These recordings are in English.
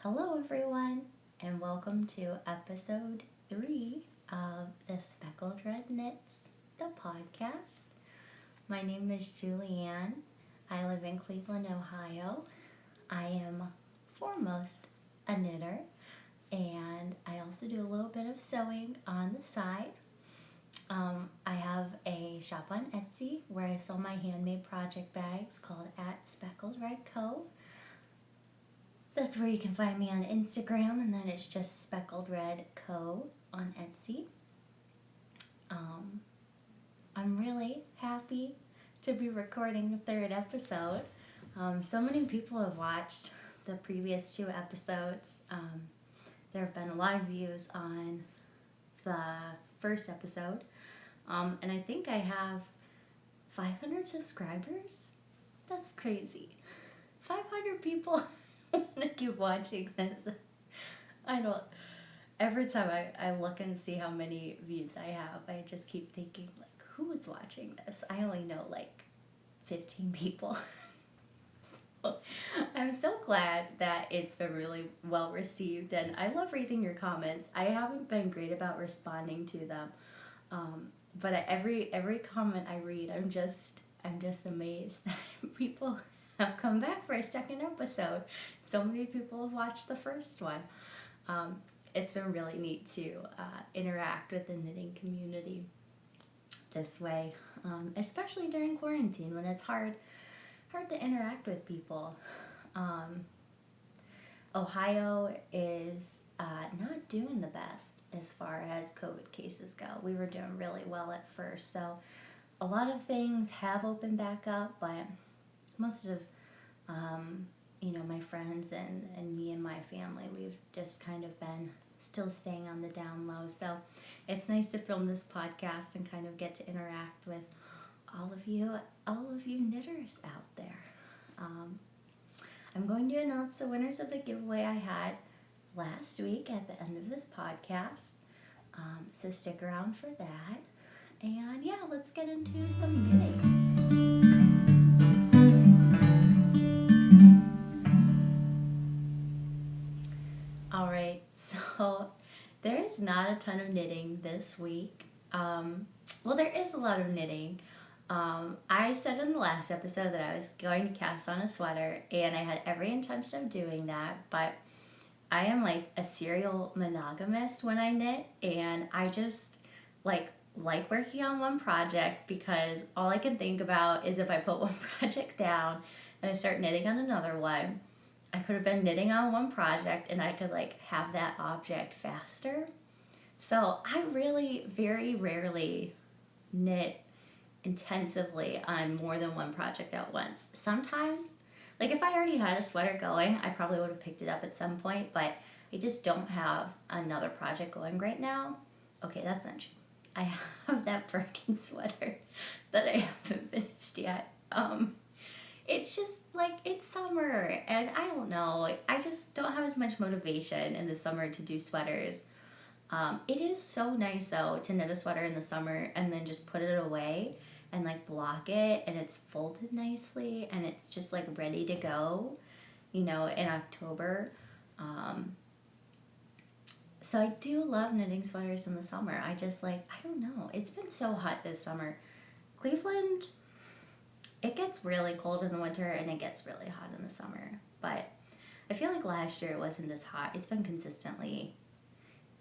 Hello, everyone, and welcome to episode 3 of the Speckled Red Knits, the podcast. My name is Julianne. I live in Cleveland, Ohio. I am foremost a knitter, and I also do a little bit of sewing on the side. I have a shop on Etsy where I sell my handmade project bags called @SpeckledRedCo. That's where you can find me on Instagram, and then it's just Speckled Red Co. on Etsy. I'm really happy to be recording the third episode. So many people have watched the previous 2 episodes. There have been a lot of views on the first episode, and I think I have 500 subscribers. That's crazy. 500 people want to keep watching this. Every time I look and see how many views I have, I just keep thinking, like, who is watching this? I only know, like, 15 people. So, I'm so glad that it's been really well received, and I love reading your comments. I haven't been great about responding to them, but every comment I read, I'm just amazed that people have come back for a second episode. So many people have watched the first one. It's been really neat to interact with the knitting community this way, especially during quarantine when it's hard to interact with people. Ohio is not doing the best as far as COVID cases go. We were doing really well at first, so a lot of things have opened back up, but most of my friends and me and my family, we've just kind of been still staying on the down low. So it's nice to film this podcast and kind of get to interact with all of you knitters out there. I'm going to announce the winners of the giveaway I had last week at the end of this podcast. So stick around for that. And yeah, let's get into some knitting. Alright, so there is not a ton of knitting this week. Well, there is a lot of knitting. I said in the last episode that I was going to cast on a sweater, and I had every intention of doing that, but I am like a serial monogamist when I knit, and I just like working on one project because all I can think about is if I put one project down and I start knitting on another one, I could have been knitting on one project and I could like have that object faster. So I really very rarely knit intensively on more than one project at once. Sometimes, like if I already had a sweater going, I probably would have picked it up at some point, but I just don't have another project going right now. Okay, that's not true. I have that Birkin sweater that I haven't finished yet. It's just like it's summer, and I don't know, I just don't have as much motivation in the summer to do sweaters. It is so nice though to knit a sweater in the summer and then just put it away and like block it, and it's folded nicely and it's just like ready to go, in October. So I do love knitting sweaters in the summer. I don't know, it's been so hot this summer. Cleveland, it gets really cold in the winter and it gets really hot in the summer, but I feel like last year it wasn't as hot. It's been consistently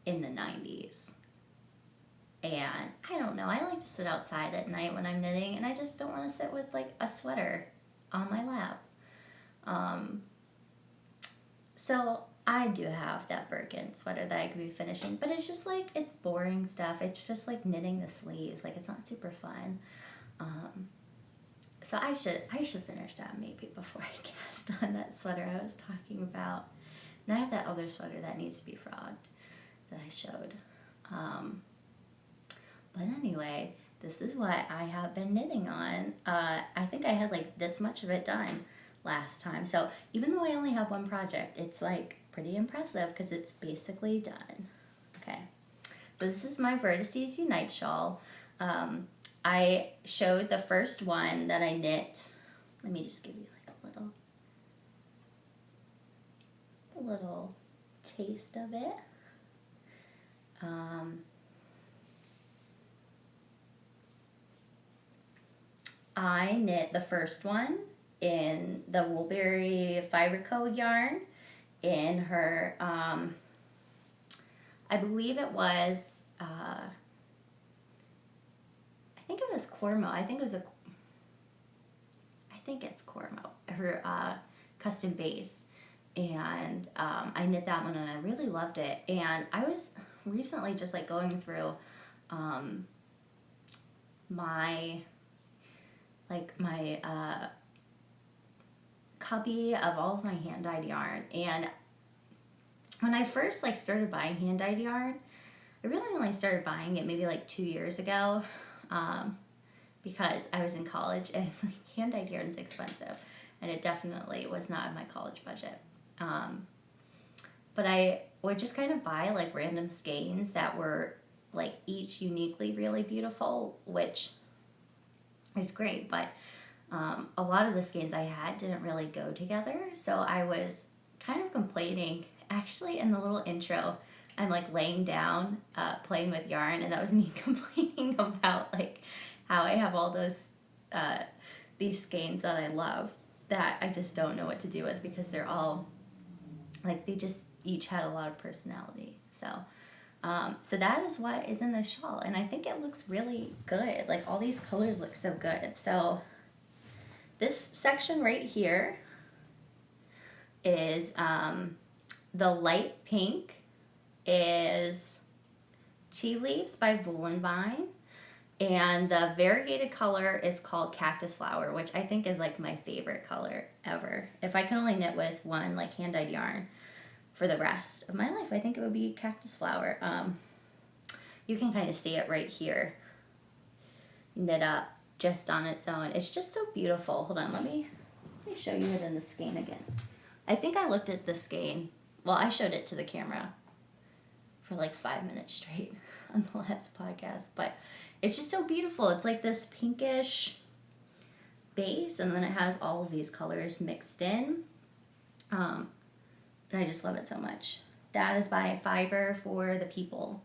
in the 90s. And I don't know, I like to sit outside at night when I'm knitting, and I just don't want to sit with like a sweater on my lap. So I do have that Birkin sweater that I could be finishing, but it's just like, it's boring stuff. It's just like knitting the sleeves. Like, it's not super fun. So I should finish that maybe before I cast on that sweater I was talking about. And I have that other sweater that needs to be frogged that I showed. But anyway, this is what I have been knitting on. I think I had like this much of it done last time. So even though I only have one project, it's like pretty impressive because it's basically done. Okay, so this is my Vertices Unite shawl. I showed the first one that I knit. Let me just give you like a little taste of it. I knit the first one in the Woolberry Fiber Co yarn in her, I believe it was, I think it was Cormo. I think it's Cormo, her custom base. And I knit that one and I really loved it. And I was recently just like going through my cubby of all of my hand-dyed yarn. And when I first like started buying hand-dyed yarn, I really only started buying it maybe like 2 years ago, because I was in college and like, hand-dyed yarn is expensive, and it definitely was not in my college budget. But I would just kind of buy like random skeins that were like each uniquely really beautiful, which is great, but a lot of the skeins I had didn't really go together, so I was kind of complaining. Actually, in the little intro, I'm like laying down, playing with yarn, and that was me complaining about like how I have all those these skeins that I love that I just don't know what to do with, because they're all like, they just each had a lot of personality. So so that is what is in the shawl, and I think it looks really good. Like, all these colors look so good. So this section right here is the light pink is Tea Leaves by Vine, and the variegated color is called Cactus Flower, which I think is like my favorite color ever. If I can only knit with one like hand-dyed yarn for the rest of my life, I think it would be Cactus Flower. You can kind of see it right here, knit up just on its own. It's just so beautiful. Hold on, let me show you it in the skein again. I think I looked at the skein. Well, I showed it to the camera for like 5 minutes straight on the last podcast, but it's just so beautiful. It's like this pinkish base, and then it has all of these colors mixed in. And I just love it so much. That is by Fiber for the People.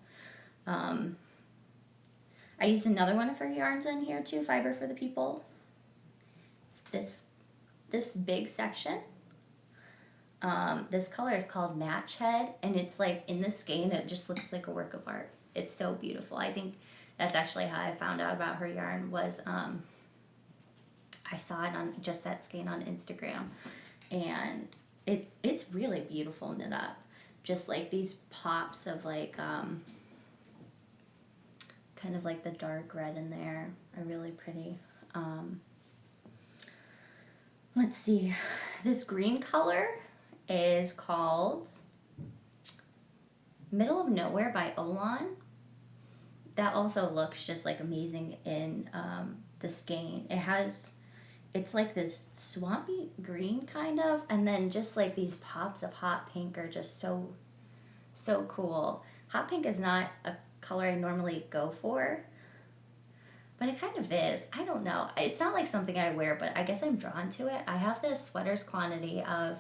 I used another one of her yarns in here too, Fiber for the People. This big section. This color is called Match Head, and it's like in this skein, it just looks like a work of art. It's so beautiful. I think that's actually how I found out about her yarn, was I saw it on just that skein on Instagram, and it's really beautiful knit up. Just like these pops of like kind of like the dark red in there are really pretty. Let's see, this green color is called Middle of Nowhere by Olan. That also looks just like amazing in the skein. It's like this swampy green kind of, and then just like these pops of hot pink are just so cool. Hot pink is not a color I normally go for, but it kind of is. I don't know. It's not like something I wear, but I guess I'm drawn to it. I have this sweaters quantity of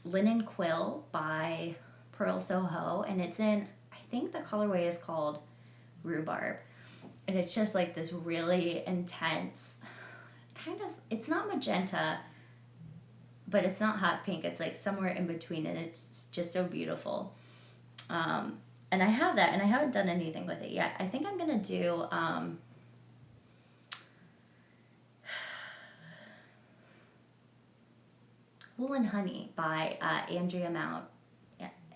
Linen Quill by Pearl Soho, and it's in, I think the colorway is called Rhubarb, and it's just like this really intense kind of, it's not magenta, but it's not hot pink. It's like somewhere in between, and it's just so beautiful. And I have that, and I haven't done anything with it yet. I think I'm gonna do Wool and Honey by Andrea Mount.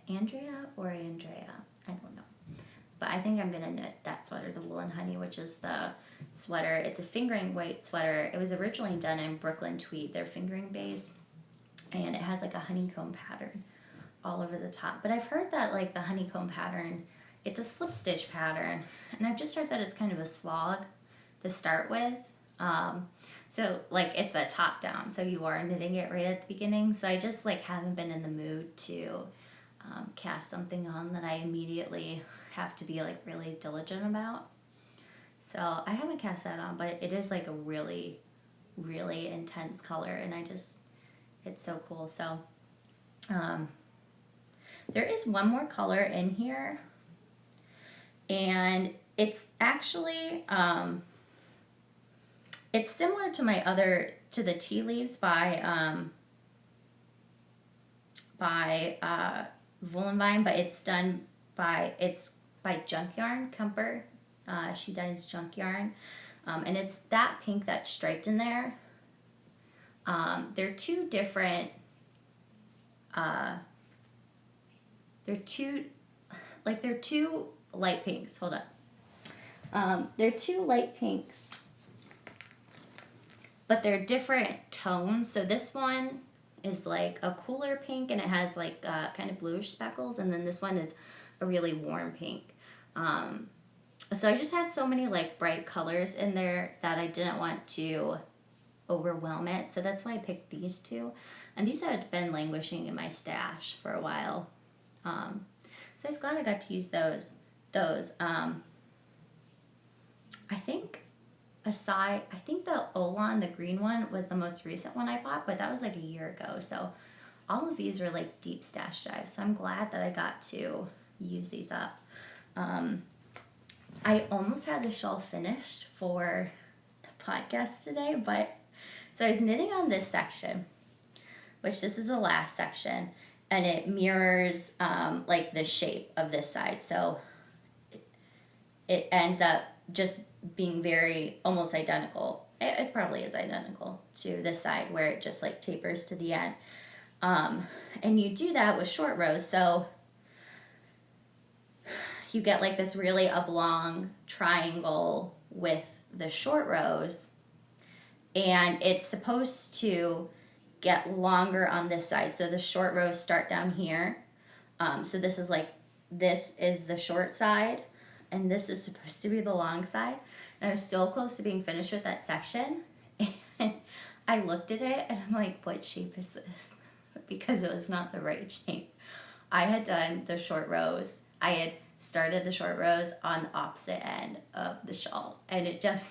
Andrea or Andrea? I don't know. But I think I'm gonna knit that sweater, the Wool and Honey, which is the sweater. It's a fingering weight sweater. It was originally done in Brooklyn Tweed, their fingering base, and it has like a honeycomb pattern all over the top. But I've heard that like the honeycomb pattern, it's a slip stitch pattern, and I've just heard that it's kind of a slog to start with. So like it's a top down, so you are knitting it right at the beginning. So I just like haven't been in the mood to cast something on that I immediately have to be like really diligent about. So I haven't cast that on, but it is like a really, really intense color, and it's so cool. So Um, there is one more color in here, and it's actually, it's similar to to the Tea Leaves by Woolen Vine, but it's by Junk Yarn, Kemper. She does Junk Yarn. And it's that pink that's striped in there. They're two different, they're two light pinks. Hold on. They're two light pinks, but they're different tones. So this one is like a cooler pink, and it has like kind of bluish speckles, and then this one is a really warm pink. So I just had so many like bright colors in there that I didn't want to overwhelm it. So that's why I picked these two. And these had been languishing in my stash for a while. So I was glad I got to use those. I think the Olan, the green one, was the most recent one I bought, but that was like a year ago. So all of these were like deep stash drives. So I'm glad that I got to use these up. I almost had the shawl finished for the podcast today, but so I was knitting on this section, which this is the last section, and it mirrors like the shape of this side. So it ends up just being very almost identical. It probably is identical to this side where it just like tapers to the end. And you do that with short rows. So you get like this really oblong triangle with the short rows, and it's supposed to get longer on this side. So the short rows start down here. So this is the short side, and this is supposed to be the long side. And I was so close to being finished with that section, and I looked at it and I'm like, what shape is this? Because it was not the right shape. I had done the short rows. I had started the short rows on the opposite end of the shawl, and it just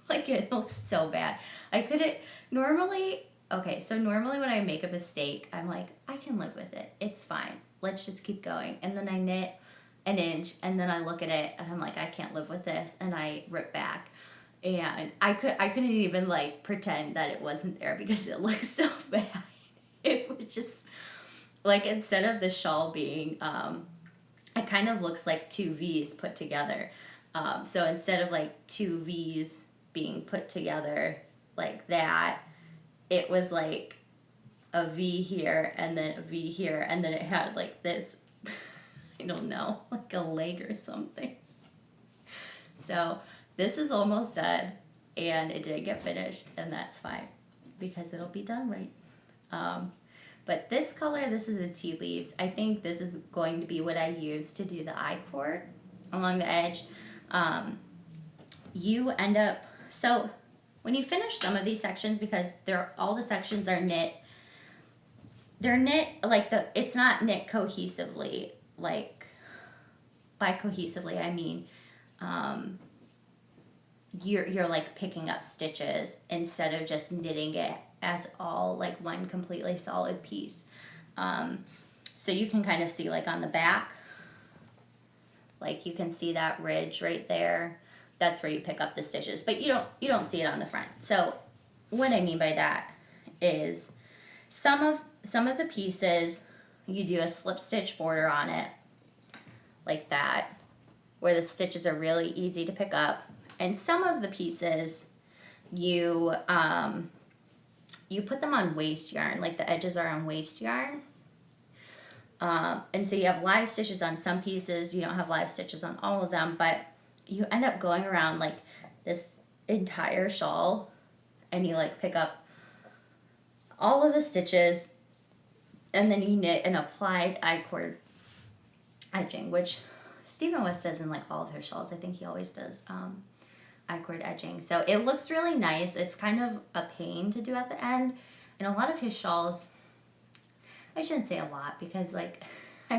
like it looked so bad. I couldn't normally when I make a mistake, I'm like, I can live with it, it's fine, let's just keep going. And then I knit an inch, and then I look at it and I'm like, I can't live with this, and I rip back, and I couldn't even like pretend that it wasn't there because it looked so bad. It was just like, instead of the shawl being it kind of looks like two V's put together. So instead of like two V's being put together like that, it was like a V here and then a V here, and then it had like this, I don't know, like a leg or something. So this is almost done, and it didn't get finished, and that's fine because it'll be done right. But this color, this is the Tea Leaves. I think this is going to be what I use to do the I-cord along the edge. You end up, so when you finish some of these sections, because all the sections are knit, they're knit like it's not knit cohesively, like by cohesively I mean you're like picking up stitches instead of just knitting it as all like one completely solid piece. So you can kind of see like on the back, like you can see that ridge right there. That's where you pick up the stitches, but you don't see it on the front. So what I mean by that is some of the pieces you do a slip stitch border on it like that, where the stitches are really easy to pick up. And some of the pieces you put them on waste yarn, like the edges are on waste yarn. And so you have live stitches on some pieces, you don't have live stitches on all of them, but you end up going around like this entire shawl, and you like pick up all of the stitches, and then you knit an applied I-cord edging, which Stephen West does in like all of his shawls. I think he always does I-cord edging. So it looks really nice. It's kind of a pain to do at the end. And a lot of his shawls, I shouldn't say a lot, because like I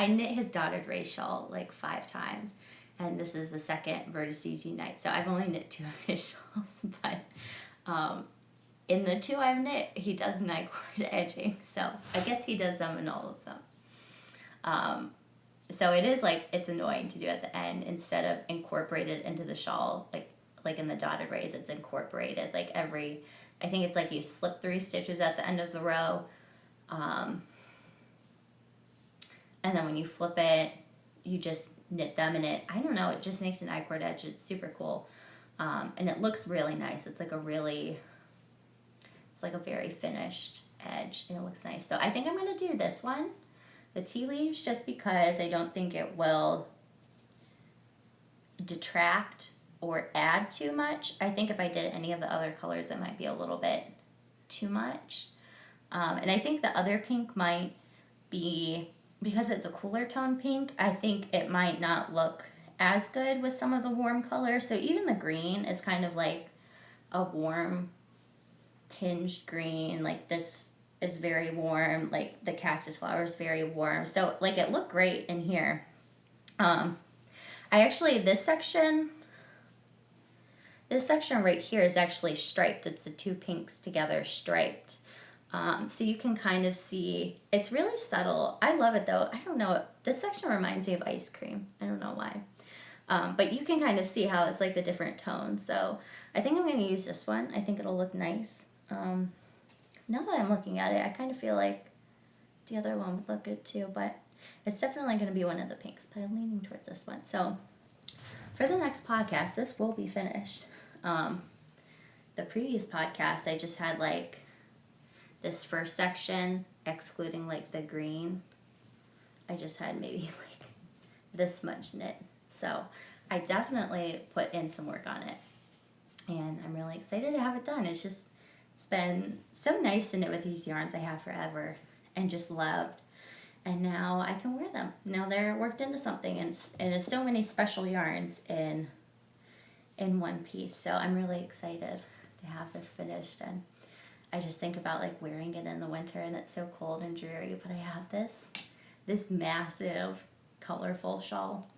knit his dotted ray shawl like 5 times. And this is the second Vertices Unite. So I've only knit 2 of his shawls, but in the two I've knit, he does night cord edging, so I guess he does them in all of them. So it is like, it's annoying to do at the end instead of incorporated into the shawl, like in the dotted rays, it's incorporated like I think it's like you slip 3 stitches at the end of the row, and then when you flip it, you just knit them, and I don't know, it just makes an I-cord edge. It's super cool, and it looks really nice. It's like a very finished edge, and it looks nice. So I think I'm going to do this one, the tea leaves, just because I don't think it will detract or add too much. I think if I did any of the other colors, it might be a little bit too much. And I think the other pink might be, because it's a cooler tone pink, I think it might not look as good with some of the warm colors. So even the green is kind of like a warm tinged green. Like this is very warm, like the cactus flower is very warm. So like it looked great in here. I actually, this section right here is actually striped. It's the 2 pinks together striped. So you can kind of see, it's really subtle. I love it though. I don't know, this section reminds me of ice cream. I don't know why. But you can kind of see how it's like the different tones. So I think I'm going to use this one. I think it'll look nice. Now that I'm looking at it, I kind of feel like the other one would look good too, but it's definitely going to be one of the pinks, but I'm leaning towards this one. So for the next podcast, this will be finished. The previous podcast, I just had like this first section, excluding like the green. I just had maybe like this much knit. So I definitely put in some work on it, and I'm really excited to have it done. It's been so nice to knit with these yarns I have forever and just loved. And now I can wear them. Now they're worked into something, and it's so many special yarns in one piece. So I'm really excited to have this finished. And I just think about like wearing it in the winter, and it's so cold and dreary, but I have this massive colorful shawl.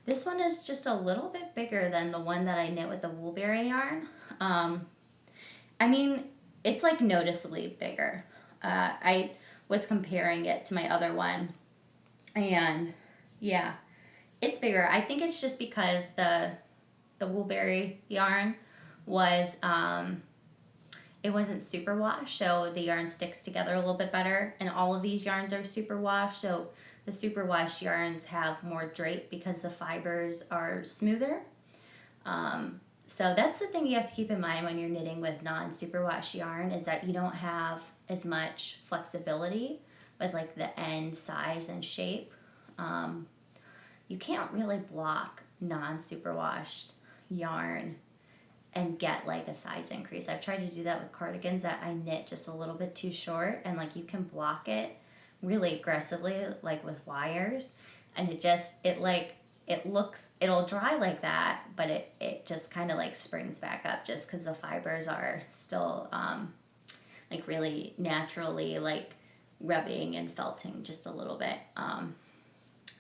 This one is just a little bit bigger than the one that I knit with the woolberry yarn. I mean, it's like noticeably bigger. I was comparing it to my other one, and yeah, it's bigger. I think it's just because the woolberry yarn was, it wasn't super washed, so the yarn sticks together a little bit better, and all of these yarns are super washed, so the super washed yarns have more drape because the fibers are smoother. So that's the thing you have to keep in mind when you're knitting with non-superwash yarn, is that you don't have as much flexibility with like the end size and shape. You can't really block non-superwashed yarn and get like a size increase. I've tried to do that with cardigans that I knit just a little bit too short, and like you can block it really aggressively like with wires, and it'll dry like that, but it just kind of like springs back up just because the fibers are still like really naturally like rubbing and felting just a little bit.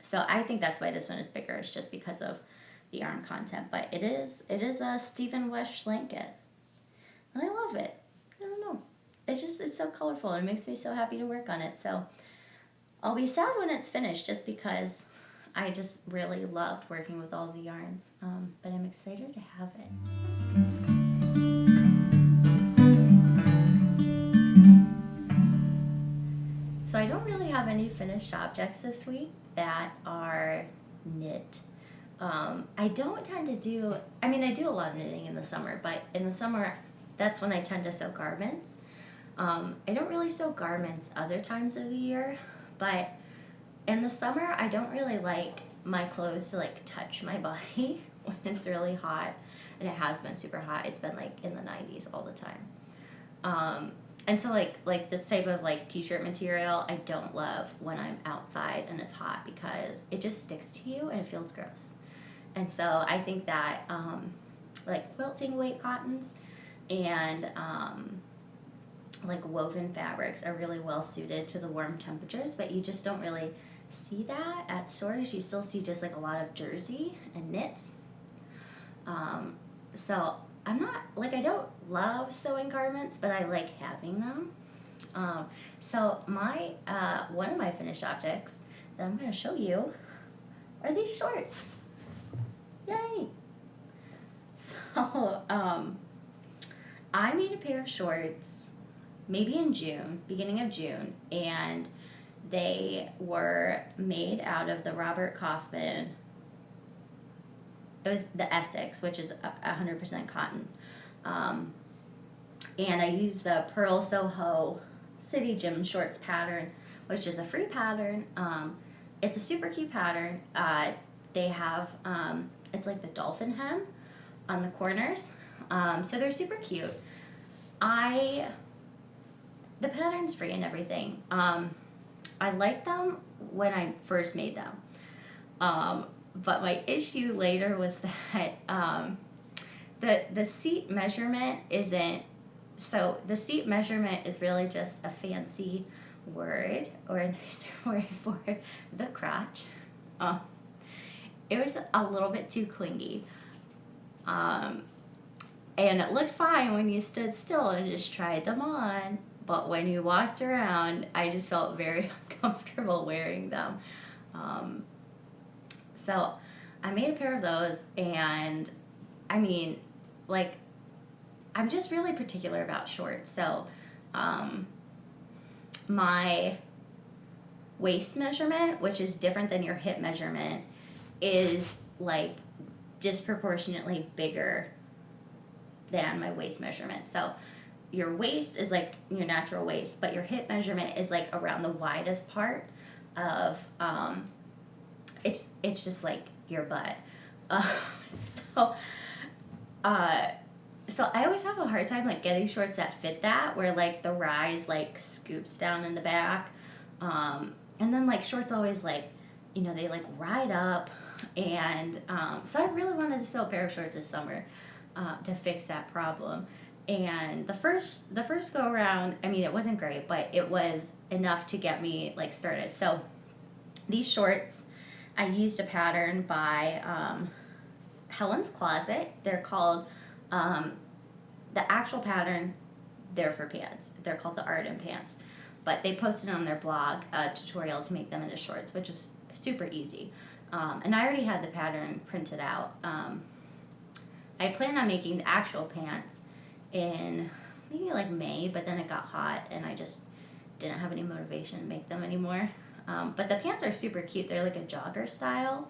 So I think that's why this one is bigger. It's just because of the yarn content, but it is a Stephen West blanket, and I love it. I don't know, it's so colorful, and it makes me so happy to work on it. So I'll be sad when it's finished, just because I just really loved working with all the yarns, but I'm excited to have it. So I don't really have any finished objects this week that are knit. I don't tend to do, I do a lot of knitting in the summer, but in the summer, that's when I tend to sew garments. I don't really sew garments other times of the year, but in the summer, I don't really like my clothes to like touch my body when it's really hot, and it has been super hot. It's been like in the 90s all the time. And so like this type of like t-shirt material, I don't love when I'm outside and it's hot, because it just sticks to you and it feels gross. And so I think that like quilting weight cottons and like woven fabrics are really well suited to the warm temperatures, but you just don't really see that at stores. You still see just like a lot of jersey and knits. So I'm not, like, I don't love sewing garments, but I like having them. So one of my finished objects that I'm going to show you are these shorts. Yay! So, I made a pair of shorts maybe in June, beginning of June, and they were made out of the Robert Kaufman. It was the Essex, which is 100% cotton. And I used the Pearl Soho City Gym Shorts pattern, which is a free pattern. It's a super cute pattern. They have, it's like the dolphin hem on the corners. So they're super cute. The pattern's free and everything. I liked them when I first made them. But my issue later was that the seat measurement isn't, so the seat measurement is really just a fancy word or a nicer word for the crotch. It was a little bit too clingy. And it looked fine when you stood still and just tried them on. But when you walked around, I just felt very uncomfortable wearing them. So I made a pair of those, and I mean, like, I'm just really particular about shorts. So my waist measurement, which is different than your hip measurement, is like disproportionately bigger than my waist measurement. So your waist is like your natural waist, but your hip measurement is like around the widest part of it's just like your butt. So I always have a hard time like getting shorts that fit that, where like the rise like scoops down in the back, and then like shorts always like, you know, they like ride up, and so I really wanted to sew a pair of shorts this summer to fix that problem. And the first go around, I mean, it wasn't great, but it was enough to get me like started. So these shorts, I used a pattern by Helen's Closet. They're called, the actual pattern, they're for pants. They're called the Arden pants. But they posted on their blog a tutorial to make them into shorts, which is super easy. And I already had the pattern printed out. I planned on making the actual pants in maybe like May, but then it got hot and I just didn't have any motivation to make them anymore. But the pants are super cute. They're like a jogger style.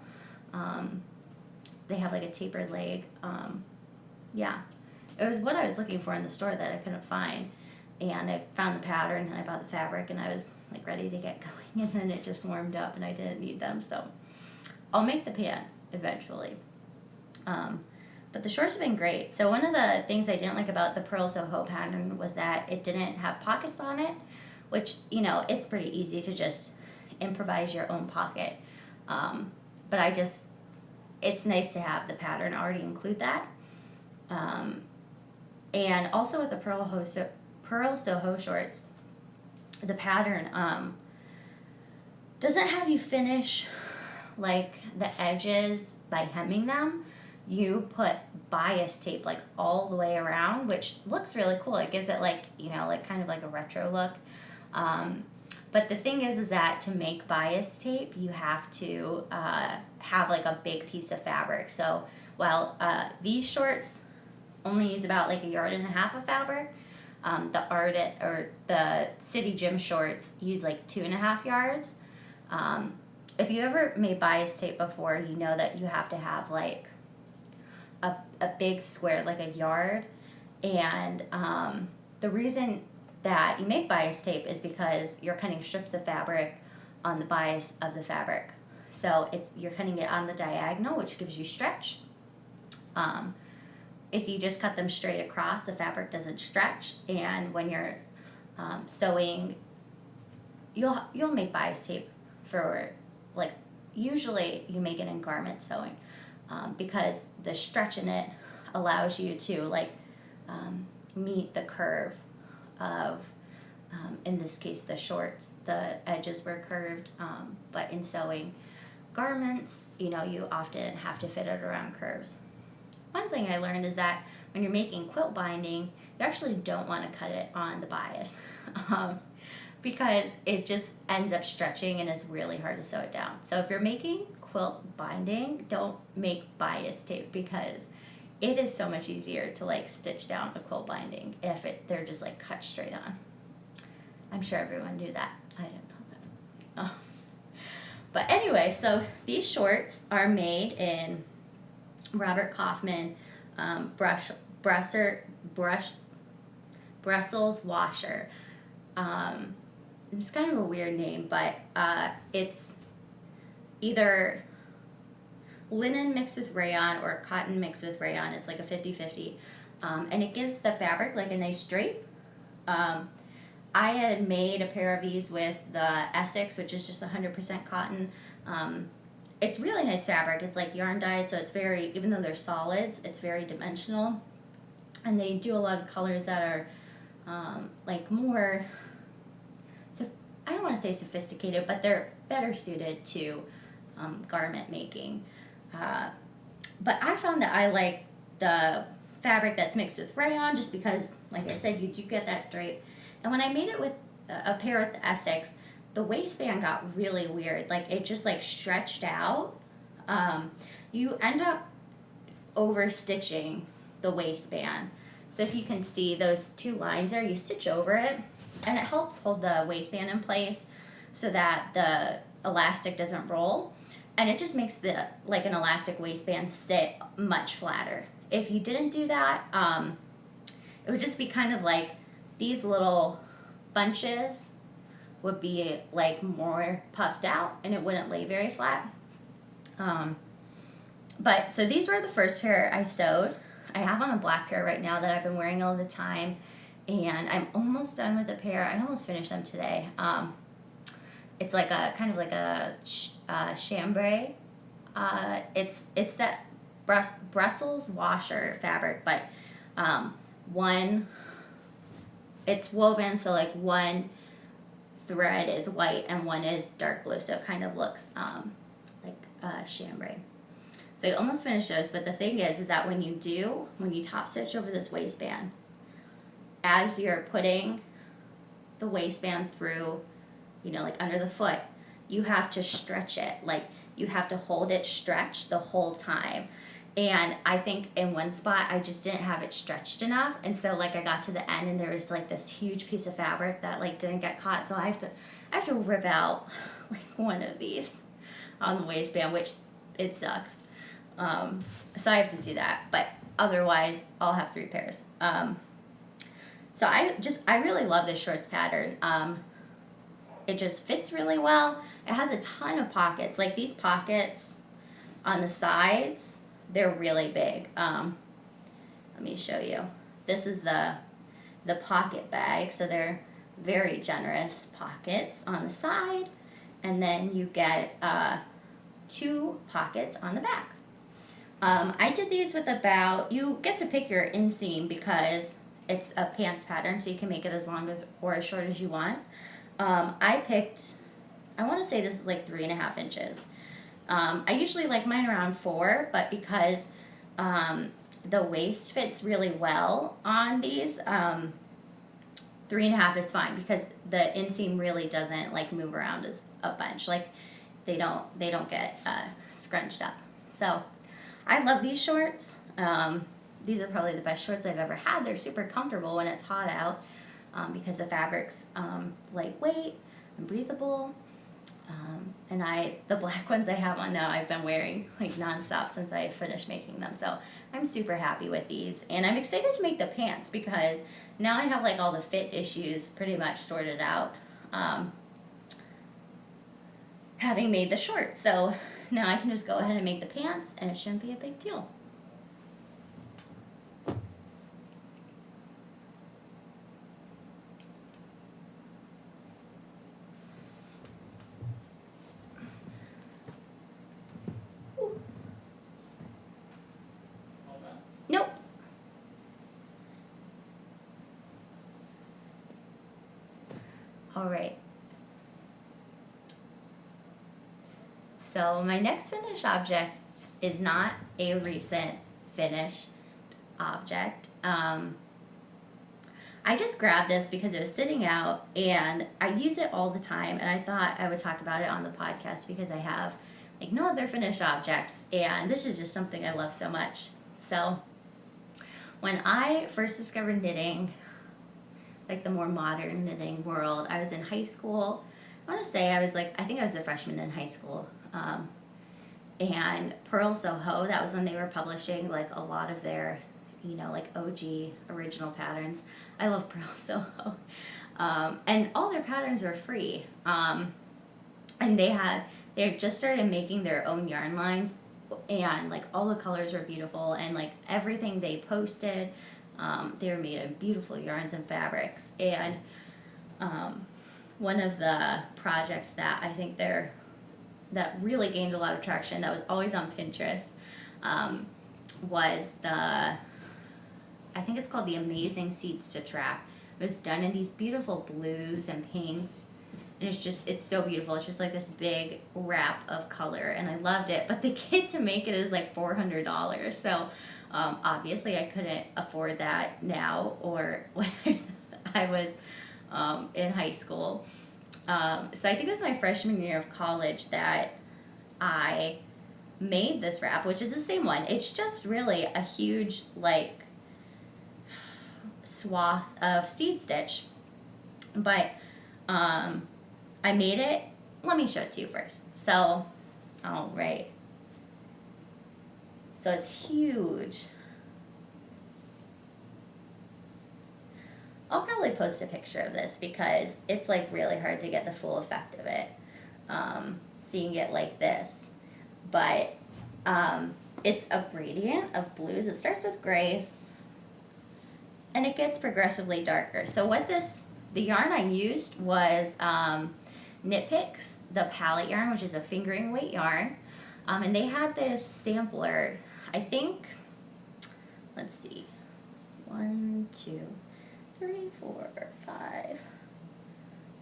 They have like a tapered leg. Yeah, it was what I was looking for in the store that I couldn't find. And I found the pattern and I bought the fabric and I was like ready to get going, and then it just warmed up and I didn't need them. So I'll make the pants eventually. But the shorts have been great. So one of the things I didn't like about the Pearl Soho pattern was that it didn't have pockets on it, which, you know, it's pretty easy to just improvise your own pocket. But it's nice to have the pattern already include that. And also with the Pearl Soho shorts, the pattern doesn't have you finish like the edges by hemming them. You put bias tape like all the way around, which looks really cool. It gives it like, you know, like kind of like a retro look. But the thing is that to make bias tape, you have to have like a big piece of fabric. So while these shorts only use about like 1.5 yards of fabric, the City Gym shorts use like 2.5 yards. If you ever made bias tape before, you know that you have to have like a big square, like 1 yard. And the reason that you make bias tape is because you're cutting strips of fabric on the bias of the fabric. So you're cutting it on the diagonal, which gives you stretch. If you just cut them straight across, the fabric doesn't stretch. And when you're sewing, you'll make bias tape for like, usually you make it in garment sewing, because the stretch in it allows you to like meet the curve of, in this case, the shorts. The edges were curved, but in sewing garments, you know, you often have to fit it around curves. One thing I learned is that when you're making quilt binding, you actually don't want to cut it on the bias because it just ends up stretching and it's really hard to sew it down. So if you're making quilt binding, don't make bias tape because it is so much easier to like stitch down a quilt binding if they're just like cut straight on. I'm sure everyone knew that. I didn't know that. Oh. But anyway, so these shorts are made in Robert Kaufman Brussels washer. It's kind of a weird name, but it's either linen mixed with rayon or cotton mixed with rayon. It's like a 50-50. And it gives the fabric like a nice drape. I had made a pair of these with the Essex, which is just 100% cotton. It's really nice fabric. It's like yarn dyed, so it's very, even though they're solids, it's very dimensional. And they do a lot of colors that are like more, so I don't want to say sophisticated, but they're better suited to garment making. But I found that I like the fabric that's mixed with rayon just because, like I said, you do get that drape. And when I made it with a pair with the Essex, the waistband got really weird. Like it just like stretched out. You end up over stitching the waistband. So if you can see those two lines there, you stitch over it and it helps hold the waistband in place so that the elastic doesn't roll. And it just makes the like an elastic waistband sit much flatter. If you didn't do that, it would just be kind of like these little bunches would be like more puffed out and it wouldn't lay very flat. But so these were the first pair I sewed. I have on a black pair right now that I've been wearing all the time, and I'm almost done with a pair. I almost finished them today. It's like a kind of like a chambray. It's that Brussels washer fabric, but one, it's woven, so like one thread is white and one is dark blue, so it kind of looks like chambray. So I almost finished those, but the thing is that when you top stitch over this waistband, as you're putting the waistband through, like under the foot, you have to stretch it. Like you have to hold it stretched the whole time. And I think in one spot I just didn't have it stretched enough, and so like I got to the end and there was like this huge piece of fabric that like didn't get caught, so I have to rip out like one of these on the waistband, which it sucks. So I have to do that, but otherwise I'll have 3 pairs. So I really love this shorts pattern. It just fits really well. It has a ton of pockets. Like these pockets on the sides, they're really big. Let me show you. This is the pocket bag, so they're very generous pockets on the side, and then you get 2 pockets on the back. I did these with you get to pick your inseam because it's a pants pattern, so you can make it as long as or as short as you want. I want to say this is like 3.5 inches. I usually like mine around 4, but because the waist fits really well on these, 3.5 is fine because the inseam really doesn't like move around as a bunch. Like they don't get scrunched up. So I love these shorts. These are probably the best shorts I've ever had. They're super comfortable when it's hot out because the fabric's lightweight and breathable. And the black ones I have on now I've been wearing like nonstop since I finished making them. So I'm super happy with these. And I'm excited to make the pants because now I have like all the fit issues pretty much sorted out having made the shorts. So now I can just go ahead and make the pants and it shouldn't be a big deal. Nope. All right. So my next finished object is not a recent finish object. I just grabbed this because it was sitting out and I use it all the time, and I thought I would talk about it on the podcast because I have like no other finished objects, and this is just something I love so much. So when I first discovered knitting, like the more modern knitting world, I was in high school. I want to say I think I was a freshman in high school. And Pearl Soho, that was when they were publishing like a lot of their, like OG original patterns. I love Pearl Soho. And all their patterns were free. And they just started making their own yarn lines, and like all the colors were beautiful, and like everything they posted, they were made of beautiful yarns and fabrics. And one of the projects that I think that really gained a lot of traction, that was always on Pinterest, was I think it's called the Amazing Seed Stitch Wrap. It was done in these beautiful blues and pinks, and it's so beautiful. It's just like this big wrap of color, and I loved it. But the kit to make it is like $400, so obviously I couldn't afford that now or when I was in high school. So I think it was my freshman year of college that I made this wrap, which is the same one. It's just really a huge like swath of seed stitch, but I made it. Let me show it to you first. So, all right. So it's huge. I'll probably post a picture of this because it's like really hard to get the full effect of it, seeing it like this. But it's a gradient of blues. It starts with grays and it gets progressively darker. So the yarn I used was Knit Picks, the palette yarn, which is a fingering weight yarn. And they had this sampler, I think, let's see, 1, 2, 3, 4, 5,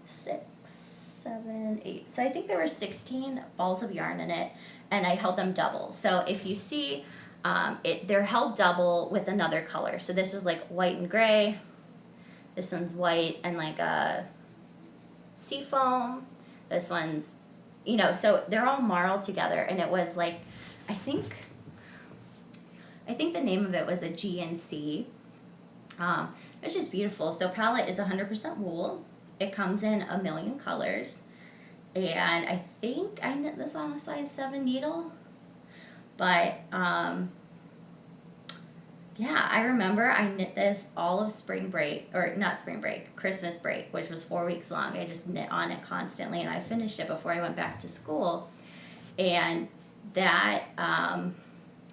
6, 7, 8. So I think there were 16 balls of yarn in it, and I held them double. So if you see, they're held double with another color. So this is like white and gray. This one's white and like a seafoam. This one's, so they're all marled together, and it was like, I think the name of it was a GNC. It's just beautiful. So palette is 100% wool. It comes in a million colors. And I think I knit this on a size 7 needle. But, yeah, I remember I knit this all of spring break, or not spring break, Christmas break, which was 4 weeks long. I just knit on it constantly, and I finished it before I went back to school. And that,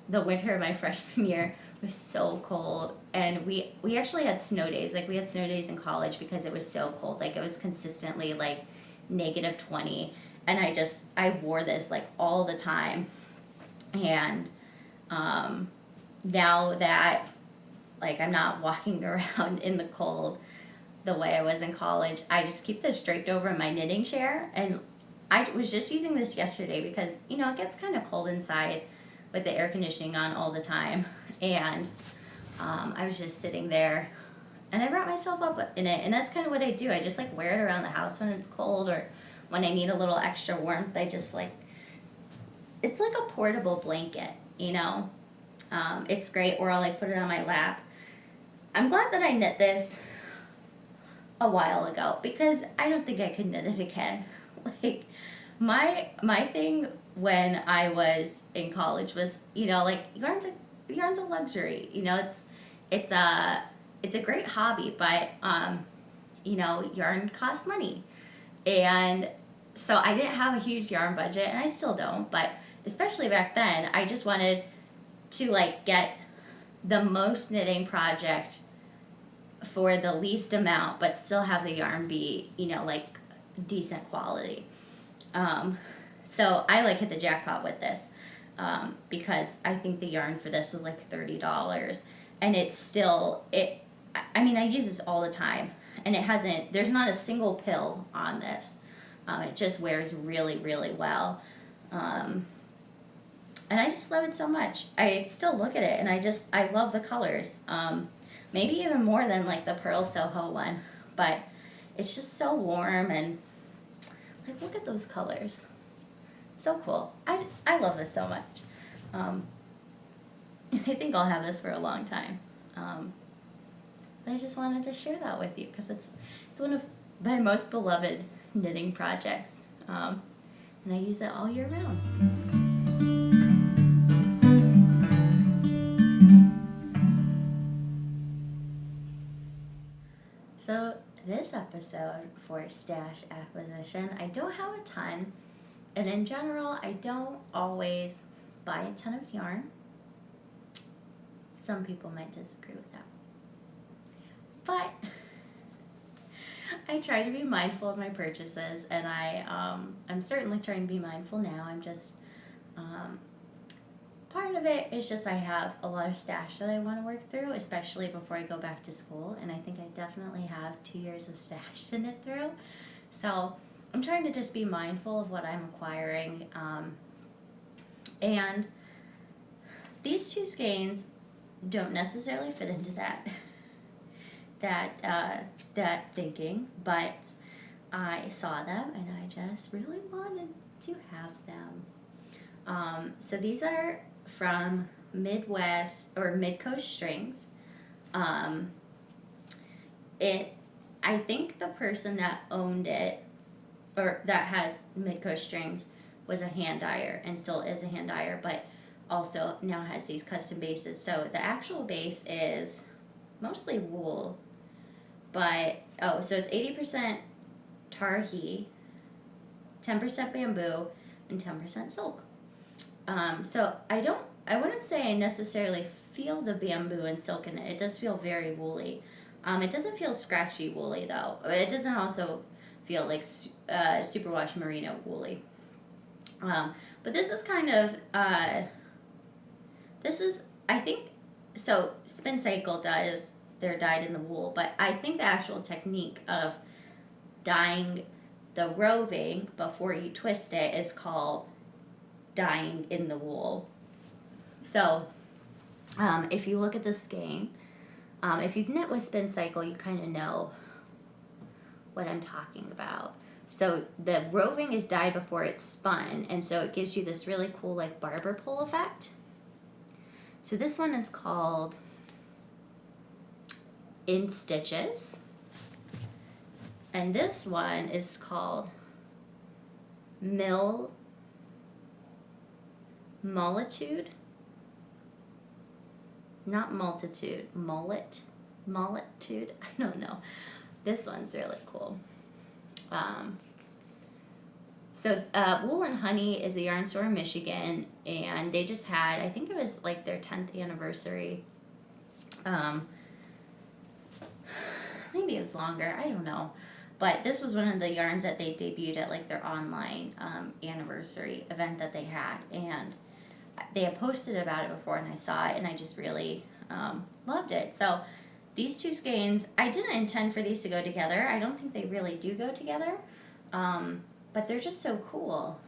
the winter of my freshman year was so cold, and we actually had snow days. Like, we had snow days in college because it was so cold. Like, it was consistently like -20, and I wore this like all the time. And now that like I'm not walking around in the cold the way I was in college, I just keep this draped over my knitting chair. And I was just using this yesterday because it gets kind of cold inside with the air conditioning on all the time. And I was just sitting there, and I wrap myself up in it, and that's kind of what I do. I just like wear it around the house when it's cold, or when I need a little extra warmth. I just like, it's like a portable blanket, it's great, or I'll like put it on my lap. I'm glad that I knit this a while ago because I don't think I could knit it again. Like my thing when I was in college was, like yarn's a luxury. It's a great hobby, but yarn costs money. And so I didn't have a huge yarn budget, and I still don't, but especially back then, I just wanted to like get the most knitting project for the least amount, but still have the yarn be, like decent quality. So I like hit the jackpot with this, because I think the yarn for this is like $30, and it's still, I use this all the time, and there's not a single pill on this. It just wears really, really well. And I just love it so much. I still look at it and I love the colors. Maybe even more than like the Pearl Soho one, but it's just so warm and like look at those colors. So cool. I love this so much. I think I'll have this for a long time. I just wanted to share that with you because it's one of my most beloved knitting projects, and I use it all year round. So this episode for stash acquisition, I don't have a ton, and in general, I don't always buy a ton of yarn. Some people might disagree with that. But I try to be mindful of my purchases, and I'm certainly trying to be mindful now. I'm just, part of it is just I have a lot of stash that I want to work through, especially before I go back to school, and I think I definitely have 2 years of stash to knit through. So I'm trying to just be mindful of what I'm acquiring, and these two skeins don't necessarily fit into that thinking, but I saw them and I just really wanted to have them. So these are from Midwest or Midcoast Strings. I think the person that owned it or that has Midcoast Strings was a hand dyer and still is a hand dyer, but also now has these custom bases. So the actual base is mostly wool, but so it's 80% tarhi, 10% bamboo, and 10% silk. So I wouldn't say I necessarily feel the bamboo and silk in it. It does feel very woolly. It doesn't feel scratchy woolly though. It doesn't also feel like superwash merino woolly. But this is kind of I think so. Spin Cycle dyes, they're dyed in the wool, but I think the actual technique of dyeing the roving before you twist it is called dyeing in the wool. So if you look at the skein, if you've knit with Spin Cycle, you kind of know what I'm talking about. So the roving is dyed before it's spun, and so it gives you this really cool like barber pole effect. So this one is called In Stitches, and this one is called Multitude, not multitude, multitude. I don't know. This one's really cool. So Wool and Honey is a yarn store in Michigan, and they just had, I think it was like their 10th anniversary. Maybe it was longer, I don't know. But this was one of the yarns that they debuted at like their online anniversary event that they had, and they had posted about it before, and I saw it, and I just really loved it. So these two skeins, I didn't intend for these to go together. I don't think they really do go together, but they're just so cool.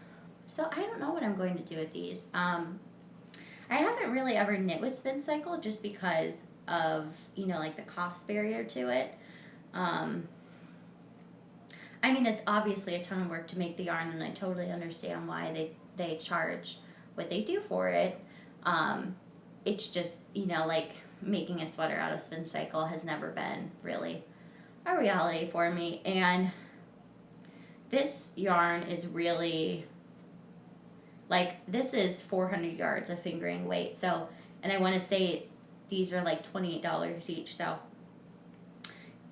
So I don't know what I'm going to do with these. I haven't really ever knit with Spin Cycle just because of, like the cost barrier to it. I mean, it's obviously a ton of work to make the yarn, and I totally understand why they charge what they do for it. It's just, like making a sweater out of Spin Cycle has never been really a reality for me. And this yarn is really, like, this is 400 yards of fingering weight. So, and I want to say these are like $28 each. So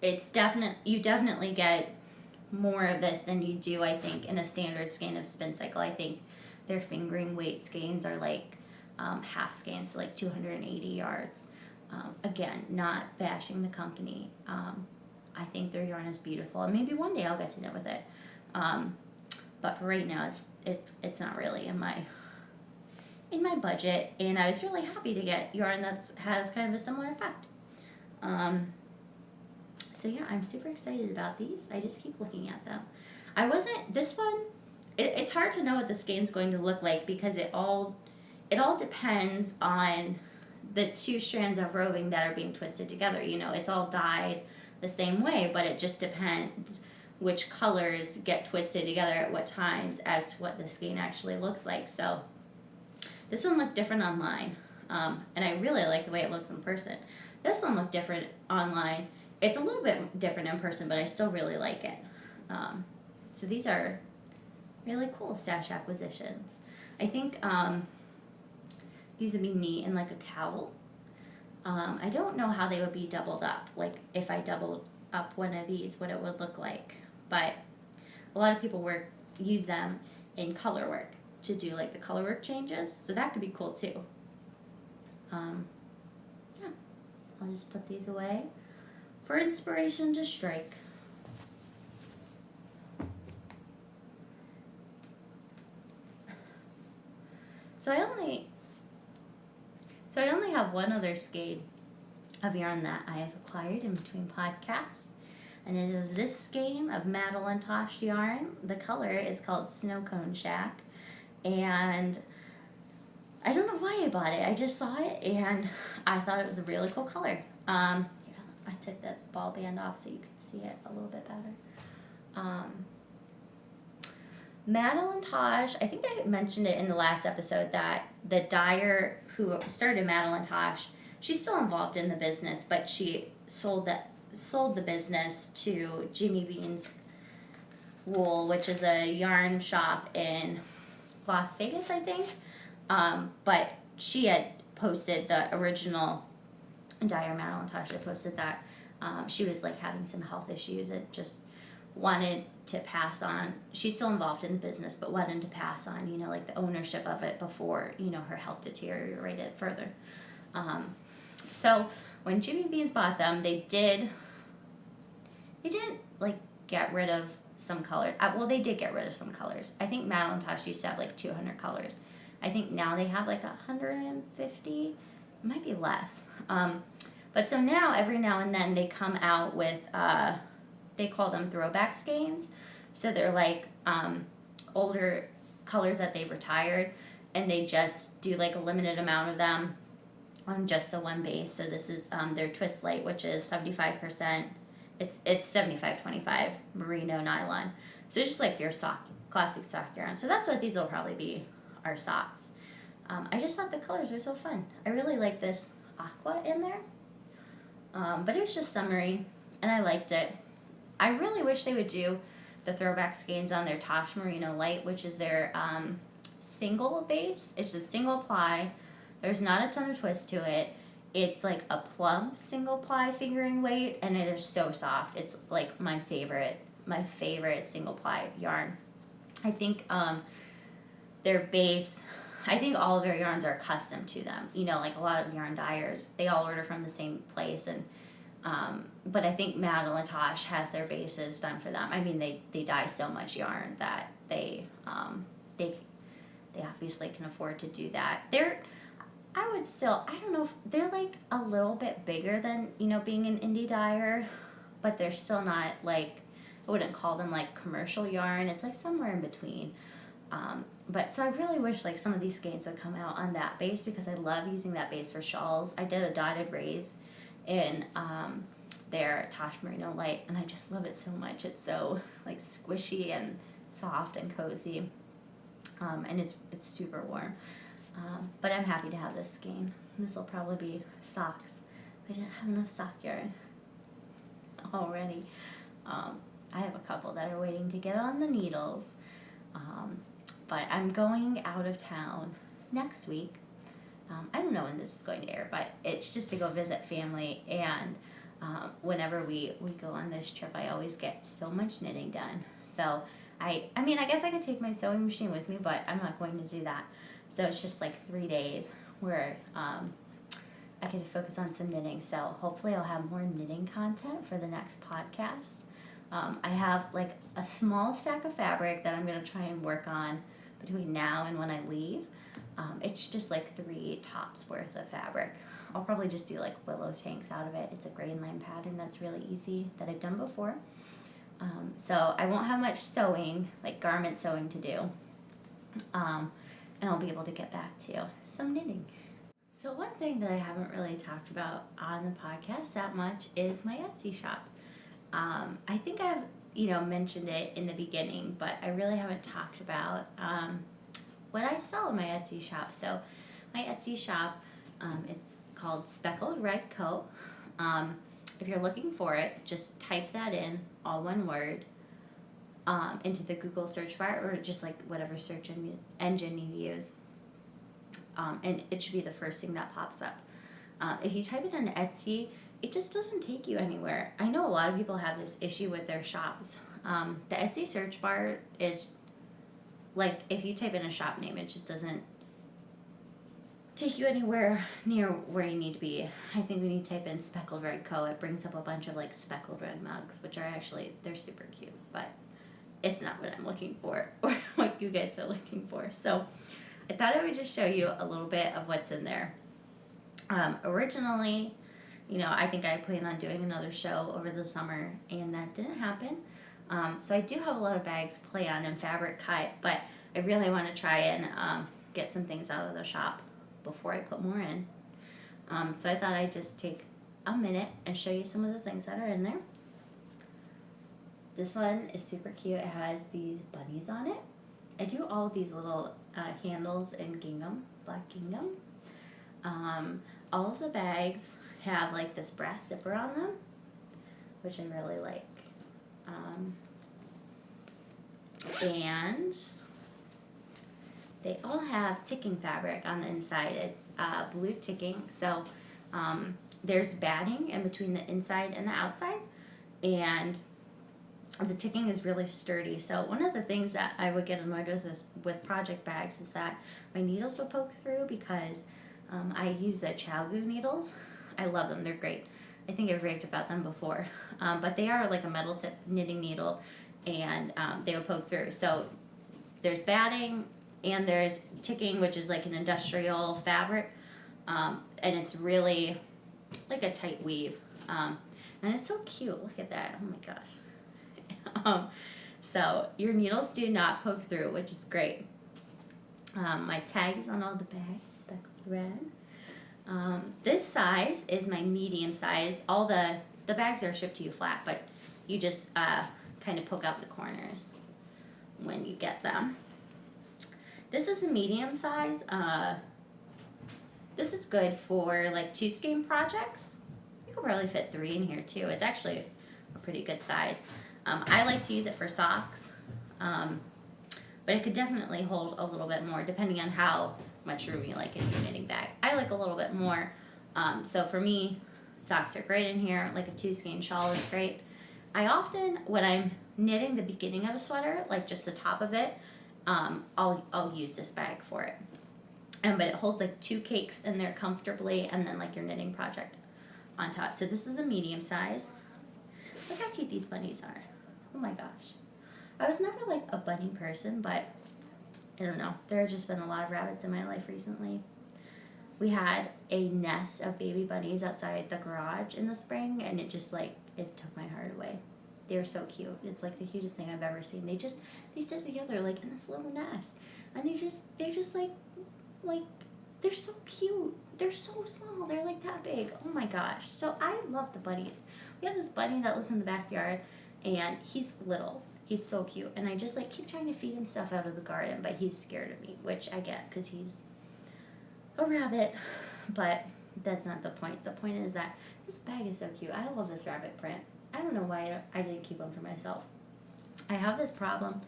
it's you definitely get more of this than you do, I think, in a standard skein of Spin Cycle. I think their fingering weight skeins are like half skeins, so like 280 yards. Again, not bashing the company. I think their yarn is beautiful, and maybe one day I'll get to knit with it. But for right now, it's not really in my budget, and I was really happy to get yarn that has kind of a similar effect. So yeah, I'm super excited about these. I just keep looking at them. This one, it's hard to know what the skein's going to look like because it all it all depends on the two strands of roving that are being twisted together. You know, it's all dyed the same way, but it just depends which colors get twisted together at what times as to what the skein actually looks like. So this one looked different online, and I really like the way it looks in person. This one looked different online. It's a little bit different in person, but I still really like it. So these are really cool stash acquisitions. I think these would be neat in like a cowl. I don't know how they would be doubled up, like if I doubled up one of these, what it would look like. But a lot of people use them in color work to do like the color work changes, so that could be cool too. Yeah, I'll just put these away for inspiration to strike. So I only have one other skein of yarn that I have acquired in between podcasts, and it is this skein of Madeline Tosh yarn. The color is called Snow Cone Shack, and I don't know why I bought it. I just saw it and I thought it was a really cool color. Here, I took the ball band off so you could see it a little bit better. Madeline Tosh, I think I mentioned it in the last episode that the dyer who started Madeline Tosh, she's still involved in the business, but she sold the business to Jimmy Bean's Wool, which is a yarn shop in Las Vegas, I think. But she had posted the original dyer, Madeline Tosh, had posted that she was like having some health issues and just wanted to pass on. She's still involved in the business, but wanted to pass on, you know, like the ownership of it before, you know, her health deteriorated further. So when Jimmy Beans bought them, they didn't like get rid of some colors. Well, they did get rid of some colors. I think Madeline Tosh used to have like 200 colors. I think now they have like 150. It might be less. But so now, every now and then, they come out with, they call them throwback skeins. So they're like older colors that they've retired, and they just do like a limited amount of them on just the one base. So this is their Twist Light, which is 75%. It's 75-25 merino nylon. So it's just like your classic sock yarn. So that's what these will probably be, our socks. I just thought the colors are so fun. I really like this aqua in there. But it was just summery, and I liked it. I really wish they would do the throwback skeins on their Tosh Merino Light, which is their single base. It's a single ply. There's not a ton of twist to it. It's like a plump single ply fingering weight, and it is so soft. It's like my favorite single ply yarn. I think their base, I think all of their yarns are custom to them. You know, like a lot of yarn dyers, they all order from the same place, and but I think Madeline Tosh has their bases done for them. I mean, they dye so much yarn that they obviously can afford to do that. I don't know if they're like a little bit bigger than, you know, being an indie dyer, but they're still not like, I wouldn't call them like commercial yarn. It's like somewhere in between. But so I really wish like some of these skeins would come out on that base, because I love using that base for shawls. I did a dotted raise in their Tosh Merino Light, and I just love it so much. It's so like squishy and soft and cozy, and it's super warm. But I'm happy to have this skein. This will probably be socks. I didn't have enough sock yarn already. I have a couple that are waiting to get on the needles. But I'm going out of town next week. I don't know when this is going to air, but it's just to go visit family, and whenever we go on this trip, I always get so much knitting done. So I mean, I guess I could take my sewing machine with me, but I'm not going to do that. So it's just like 3 days where I can focus on some knitting. So hopefully I'll have more knitting content for the next podcast. I have like a small stack of fabric that I'm going to try and work on between now and when I leave. It's just like 3 tops worth of fabric. I'll probably just do like willow tanks out of it. It's a grain line pattern that's really easy that I've done before. So I won't have much sewing, like garment sewing to do. and I'll be able to get back to some knitting. So one thing that I haven't really talked about on the podcast that much is my Etsy shop. I think I've mentioned it in the beginning, but I really haven't talked about what I sell in my Etsy shop. So my Etsy shop, it's called Speckled Red Coat. If you're looking for it, just type that in, all one word, into the Google search bar, or just like whatever search engine you use. And it should be the first thing that pops up. If you type it on Etsy, it just doesn't take you anywhere. I know a lot of people have this issue with their shops. The Etsy search bar is like, if you type in a shop name, it just doesn't take you anywhere near where you need to be. I think when you type in Speckled Red Coat, it brings up a bunch of like speckled red mugs, which are actually, they're super cute, but it's not what I'm looking for or what you guys are looking for. So I thought I would just show you a little bit of what's in there. Originally, I think I planned on doing another show over the summer, and that didn't happen. So I do have a lot of bags planned and fabric cut, but I really want to try and get some things out of the shop before I put more in. So I thought I'd just take a minute and show you some of the things that are in there. This one is super cute. It has these bunnies on it. I do all of these little handles in gingham, black gingham. All of the bags have like this brass zipper on them, which I really like. And they all have ticking fabric on the inside. It's blue ticking, so there's batting in between the inside and the outside, and the ticking is really sturdy. So one of the things that I would get annoyed with project bags is that my needles would poke through, because I use the Chalgu needles. I love them. They're great. I think I've raved about them before. But they are like a metal tip knitting needle, and they would poke through. So there's batting and there's ticking, which is like an industrial fabric. And it's really like a tight weave. And it's so cute. Look at that. Oh my gosh. So your needles do not poke through, which is great. My tag is on all the bags, speckled red. This size is my medium size. All the bags are shipped to you flat, but you just kind of poke out the corners when you get them. This is a medium size. This is good for like 2 skein projects. You could probably fit 3 in here too. It's actually a pretty good size. I like to use it for socks, but it could definitely hold a little bit more depending on how much room you like in your knitting bag. I like a little bit more, so for me, socks are great in here. Like a 2 skein shawl is great. I often, when I'm knitting the beginning of a sweater, like just the top of it, I'll use this bag for it. But it holds like 2 cakes in there comfortably, and then like your knitting project on top. So this is a medium size. Look how cute these bunnies are. Oh my gosh. I was never like a bunny person, but I don't know. There have just been a lot of rabbits in my life recently. We had a nest of baby bunnies outside the garage in the spring, and it just like, it took my heart away. They were so cute. It's like the cutest thing I've ever seen. They sit together like in this little nest, and they're just like they're so cute. They're so small. They're like that big. Oh my gosh. So I love the bunnies. We have this bunny that lives in the backyard, and he's little. He's so cute, and I just like keep trying to feed him stuff out of the garden, but he's scared of me, which I get because he's a rabbit. But that's not the point. The point is that this bag is so cute. I love this rabbit print. I don't know why I didn't keep one for myself. I have this problem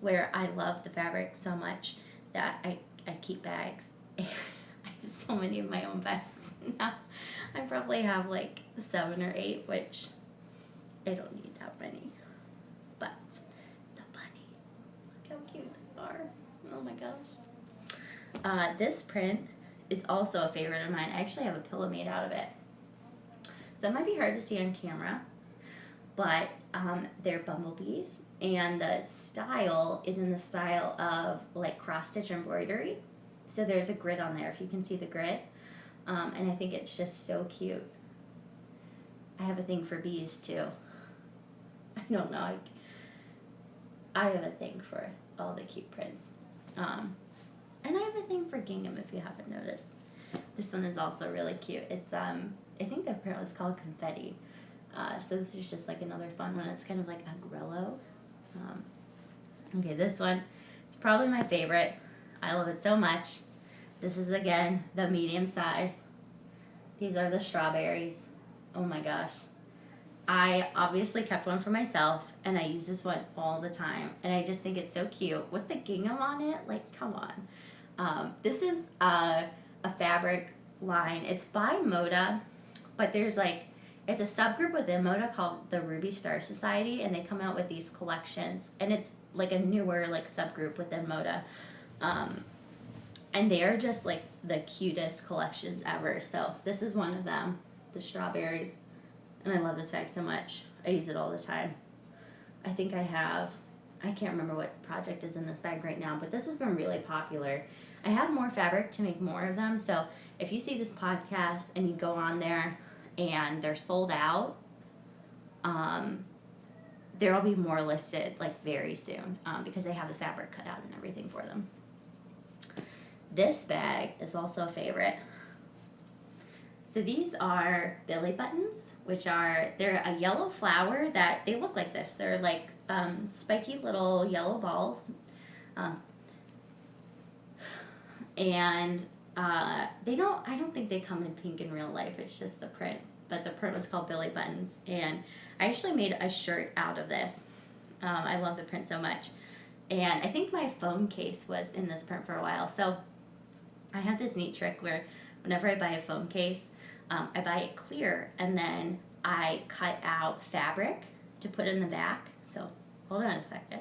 where I love the fabric so much that I keep bags. And I have so many of my own bags now. I probably have like 7 or 8, which I don't need that many. But the bunnies, look how cute they are. Oh my gosh. This print is also a favorite of mine. I actually have a pillow made out of it. So it might be hard to see on camera, but they're bumblebees, and the style is in the style of like cross-stitch embroidery. So there's a grid on there, if you can see the grid. And I think it's just so cute. I have a thing for bees too. I don't know. I have a thing for all the cute prints. And And I have a thing for gingham if you haven't noticed. This one is also really cute. It's I think the print was called Confetti. So this is just like another fun one. It's kind of like a grello. Okay, this one, it's probably my favorite. I love it so much. This is again the medium size. These are the strawberries. Oh my gosh. I obviously kept one for myself, and I use this one all the time. And I just think it's so cute with the gingham on it. Like, come on. This is a fabric line. It's by Moda, but there's like, it's a subgroup within Moda called the Ruby Star Society, and they come out with these collections. And it's like a newer like subgroup within Moda. And they are just like the cutest collections ever. So this is one of them, the strawberries. And I love this bag so much. I use it all the time. I think I can't remember what project is in this bag right now, but this has been really popular. I have more fabric to make more of them. So if you see this podcast and you go on there and they're sold out, there'll be more listed like very soon because they have the fabric cut out and everything for them. This bag is also a favorite. So these are belly buttons, they're a yellow flower that they look like this. They're like spiky little yellow balls. And I don't think they come in pink in real life. It's just the print. But the print was called belly buttons. And I actually made a shirt out of this. I love the print so much. And I think my phone case was in this print for a while. So I had this neat trick where whenever I buy a phone case, I buy it clear, and then I cut out fabric to put in the back. So hold on a second.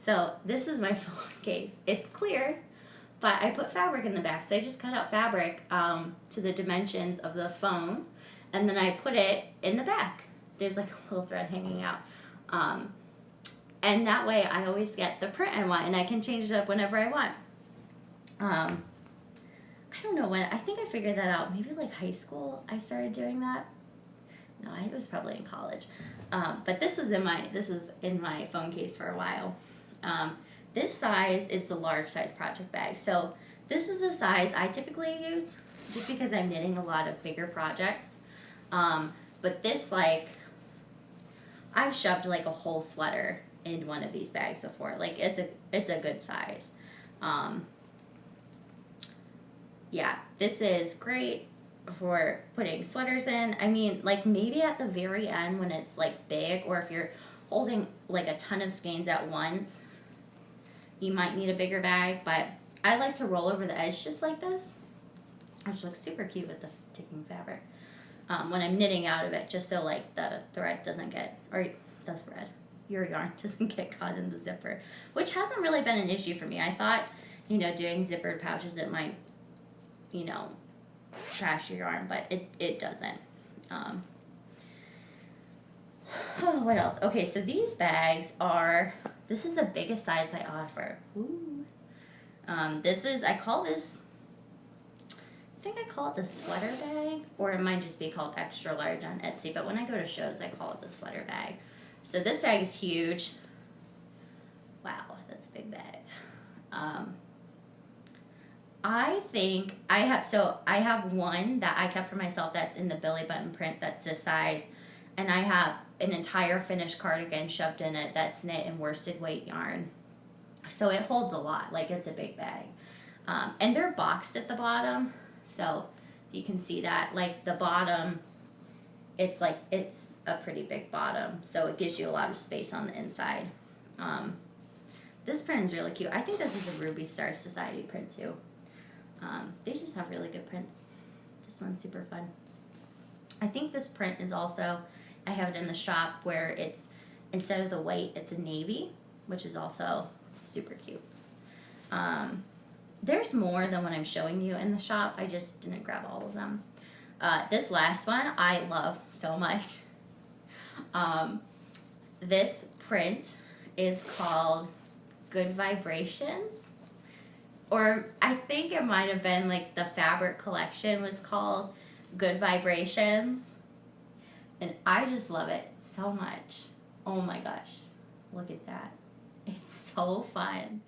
So this is my phone case. It's clear, but I put fabric in the back. So I just cut out fabric to the dimensions of the phone, and then I put it in the back. There's like a little thread hanging out. And that way I always get the print I want, and I can change it up whenever I want. I don't know when. I think I figured that out. Maybe like high school I started doing that. No, I was probably in college. But this is in my phone case for a while. This size is the large size project bag. So this is the size I typically use just because I'm knitting a lot of bigger projects. But this, like, I've shoved like a whole sweater in one of these bags before. Like, it's a good size. Yeah, this is great for putting sweaters in. I mean, like maybe at the very end when it's like big, or if you're holding like a ton of skeins at once, you might need a bigger bag, but I like to roll over the edge just like this, which looks super cute with the ticking fabric. When I'm knitting out of it, just so like the thread doesn't get, or the thread, your yarn doesn't get caught in the zipper, which hasn't really been an issue for me. I thought, doing zippered pouches, it might, trash your yarn, but it doesn't. What else? Okay, so these bags this is the biggest size I offer. Ooh. I call it the sweater bag, or it might just be called extra large on Etsy, but when I go to shows, I call it the sweater bag. So this bag is huge. Wow, that's a big bag. I think I have one that I kept for myself that's in the belly button print that's this size, and I have an entire finished cardigan shoved in it that's knit in worsted weight yarn. So it holds a lot, like it's a big bag. And they're boxed at the bottom, so you can see that, like the bottom, it's a pretty big bottom, so it gives you a lot of space on the inside. This print is really cute. I think this is a Ruby Star Society print too. They just have really good prints. This one's super fun. I think this print is also, I have it in the shop where it's, instead of the white, it's a navy, which is also super cute. There's more than what I'm showing you in the shop. I just didn't grab all of them. This last one I love so much. This print is called Good Vibrations. Or I think it might have been like the fabric collection was called Good Vibrations. And I just love it so much. Oh my gosh. Look at that. It's so fun.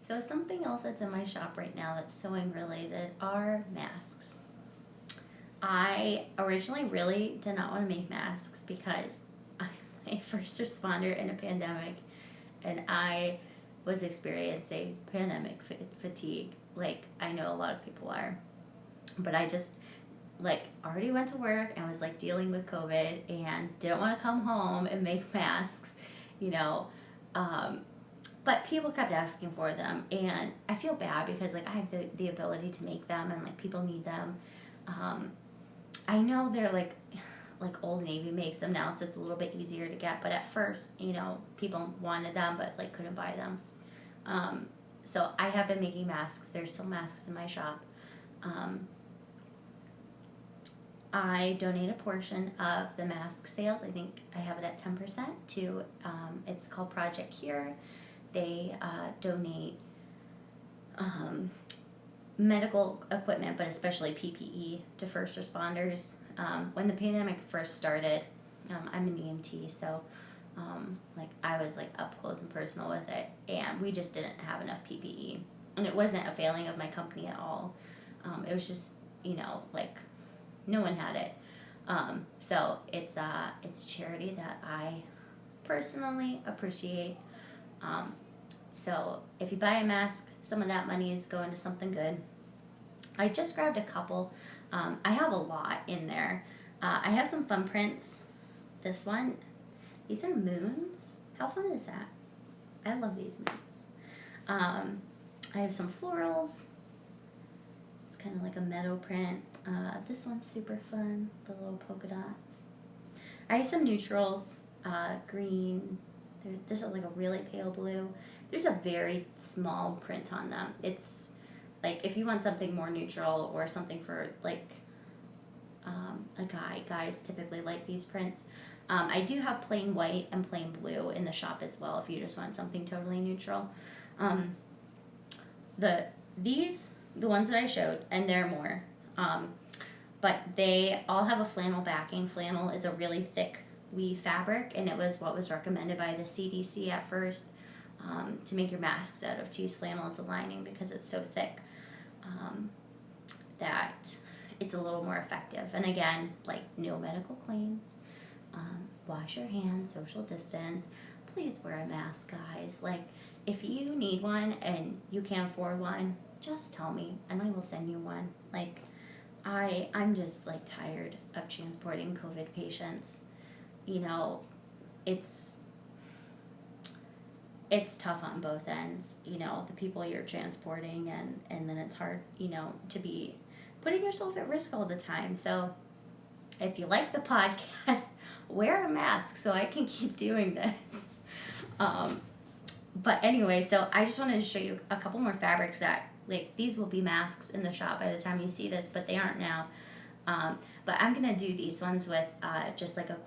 So something else that's in my shop right now that's sewing related are masks. I originally really did not want to make masks because I'm a first responder in a pandemic, and I was experiencing pandemic fatigue. Like, I know a lot of people are, but I just like already went to work and was like dealing with COVID and didn't want to come home and make masks, you know. Um, but people kept asking for them, and I feel bad because like I have the ability to make them, and like people need them. Um, I know they're like Old Navy makes them now, so it's a little bit easier to get. But at first, you know, people wanted them but like couldn't buy them. So I have been making masks. There's still masks in my shop. Um, I donate a portion of the mask sales. I think I have it at 10% to. It's called Project Cure. They donate medical equipment, but especially PPE to first responders. When the pandemic first started, I'm an EMT, so like I was like up close and personal with it, and we just didn't have enough PPE, and it wasn't a failing of my company at all. It was just, you know, like no one had it. So it's a charity that I personally appreciate. So if you buy a mask, some of that money is going to something good. I just grabbed a couple. I have a lot in there. I have some fun prints. This one, these are moons. How fun is that? I love these moons. I have some florals. It's kind of like a meadow print. This one's super fun, the little polka dots. I have some neutrals, green. This is like a really pale blue. There's a very small print on them. It's like if you want something more neutral or something for like a guy. Guys typically like these prints. I do have plain white and plain blue in the shop as well if you just want something totally neutral. The ones that I showed, and there are more, but they all have a flannel backing. Flannel is a really thick weave fabric, and it was what was recommended by the CDC at first, to make your masks out of, to use flannel as a lining because it's so thick that it's a little more effective. And again, like no medical claims. Wash your hands, social distance. Please wear a mask, guys. Like, if you need one and you can't afford one, just tell me and I will send you one. Like, I'm just like tired of transporting COVID patients. You know, it's tough on both ends, you know, the people you're transporting, and then it's hard, you know, to be putting yourself at risk all the time. So if you like the podcast, wear a mask so I can keep doing this. But anyway, so I just wanted to show you a couple more fabrics that, like, these will be masks in the shop by the time you see this, but they aren't now. But I'm going to do these ones with just like a